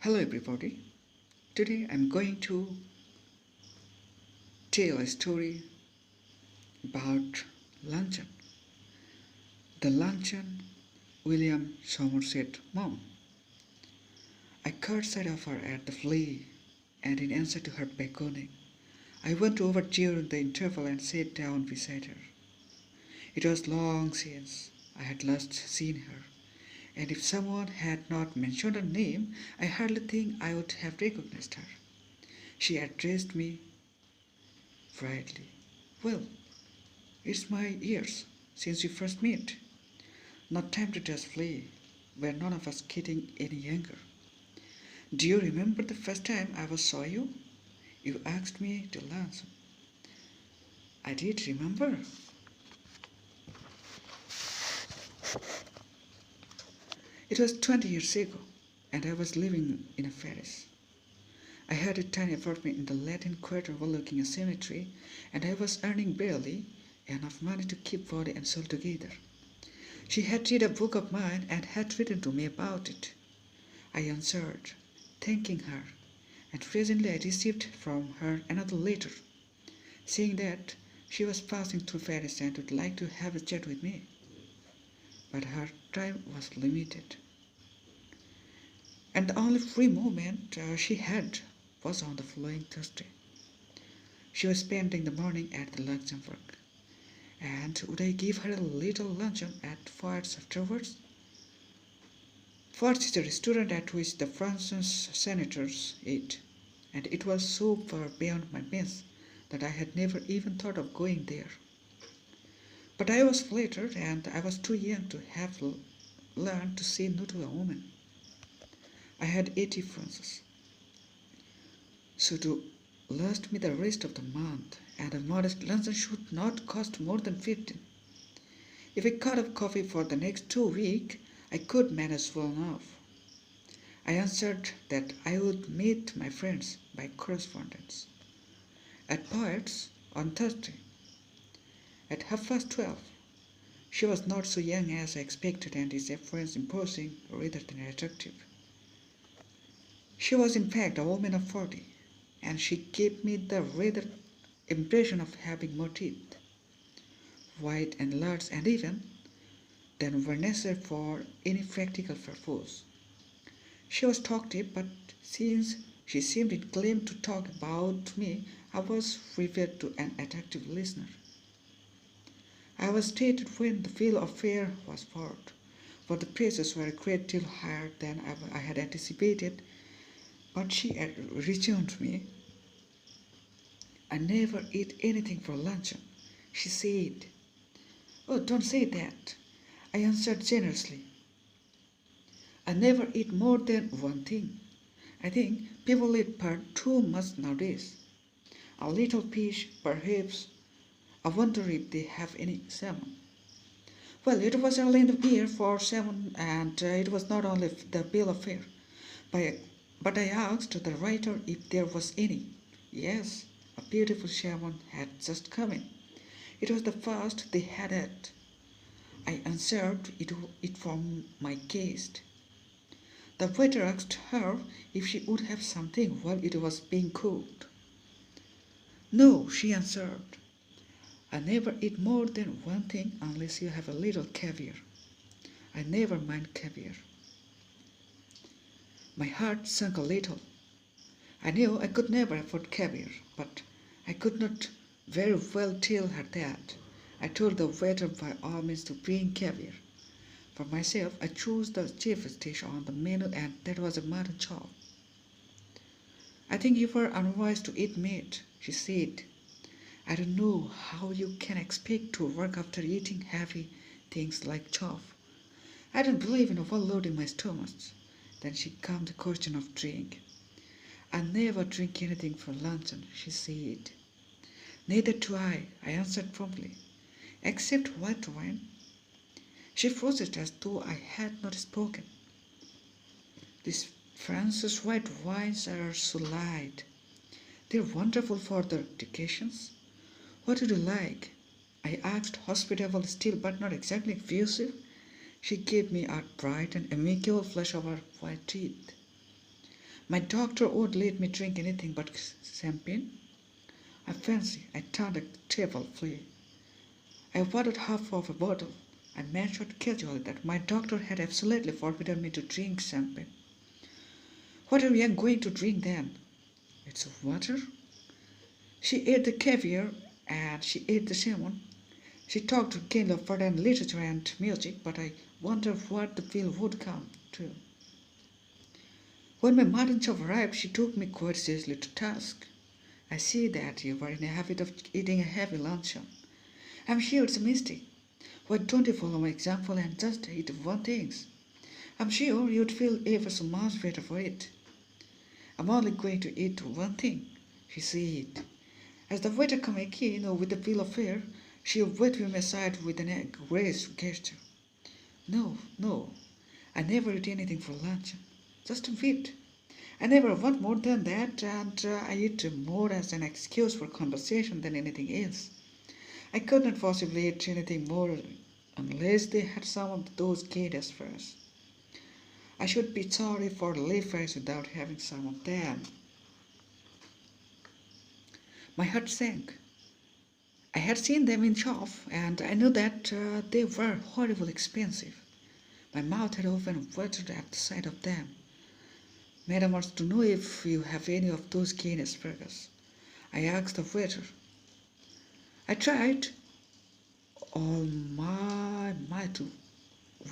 Hello everybody. Today I'm going to tell a story about Luncheon. The Luncheon, William Somerset Maugham. I caught sight of her at the flea, and in answer to her beckoning, I went over during the interval and sat down beside her. It was long since I had last seen her, and if someone had not mentioned her name, I hardly think I would have recognized her. She addressed me brightly. Well, it's my years since we first met. Not time to just play. We're none of us getting any younger. Do you remember the first time I saw you? You asked me to lunch. I did remember. It was 20 years ago, and I was living in Paris. I had a tiny apartment in the Latin Quarter overlooking a cemetery, and I was earning barely enough money to keep body and soul together. She had read a book of mine and had written to me about it. I answered, thanking her, and presently I received from her another letter, saying that she was passing through Paris and would like to have a chat with me. But her time was limited, and the only free moment she had was on the following Thursday. She was spending the morning at the Luxembourg, and would I give her a little luncheon at Ford's afterwards? Ford's is a restaurant at which the French senators eat, and it was so far beyond my means that I had never even thought of going there. But I was flattered, and I was too young to have learned to say no to a woman. I had 80 francs, so to last me the rest of the month, and a modest luncheon should not cost more than 15. If I cut off coffee for the next 2 weeks, I could manage well enough. I answered that I would meet my friends by correspondence at Poets on Thursday at 12:30. She was not so young as I expected, and his appearance imposing rather than attractive. She was in fact a woman of 40, and she gave me the rather impression of having more teeth, white and large, and even than were necessary for any practical purpose. She was talkative, but since she seemed inclined to talk about me, I was prepared to an attentive listener. I was stated when the bill of fare was bought, for the prices were a great deal higher than I had anticipated, but she rejoined me. I never eat anything for luncheon, she said. Oh, don't say that, I answered generously. I never eat more than one thing. I think people eat too much nowadays. A little fish, perhaps. I wonder if they have any salmon. Well, it was early in the year for salmon, and it was not only the bill of fare. But I asked the writer if there was any. Yes, a beautiful salmon had just come in. It was the first they had had. I answered it from my guest. The waiter asked her if she would have something while it was being cooked. No, she answered. I never eat more than one thing unless you have a little caviar. I never mind caviar. My heart sank a little. I knew I could never afford caviar, but I could not very well tell her that. I told the waiter by all means to bring caviar. For myself, I chose the cheapest dish on the menu, and that was a mutton chop. I think you were unwise to eat meat, she said. I don't know how you can expect to work after eating heavy things like chop. I don't believe in overloading my stomach. Then she came to the question of drink. I never drink anything for luncheon, she said. Neither do I answered promptly, except white wine. She froze it as though I had not spoken. These France's white wines are so light. They're wonderful for the occasions. What would you like? I asked, hospitable still, but not exactly effusive. She gave me a bright and amicable flush of her white teeth. My doctor would let me drink anything but champagne. I fancy I turned a table flea. I ordered half of a bottle. I mentioned casually that my doctor had absolutely forbidden me to drink champagne. What are you going to drink then? It's water. She ate the caviar and she ate the salmon. She talked gaily of art and literature and music, but I wonder what the bill would come to. When my mutton chop arrived, she took me quite seriously to task. I see that you were in a habit of eating a heavy luncheon. I'm sure it's a mistake. Why don't you follow my example and just eat one thing? I'm sure you'd feel ever so much better for it. I'm only going to eat one thing, she said. As the waiter came in with the bill of fare, she waved him aside with an aggressive gesture. No, no, I never eat anything for luncheon. Just a bit. I never want more than that, and I eat more as an excuse for conversation than anything else. I could not possibly eat anything more unless they had some of those gators first. I should be sorry for leaf fries without having some of them. My heart sank. I had seen them in shop, and I knew that they were horribly expensive. My mouth had often watered at the sight of them. Madam wants to know if you have any of those cane asparagus. I asked the waiter. I tried all my might to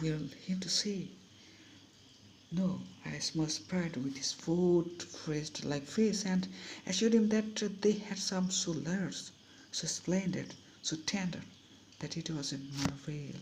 will him to say. No, I smushed pride with his food-freezed like face and assured him that they had some so large, so splendid, so tender, that it was a marvel.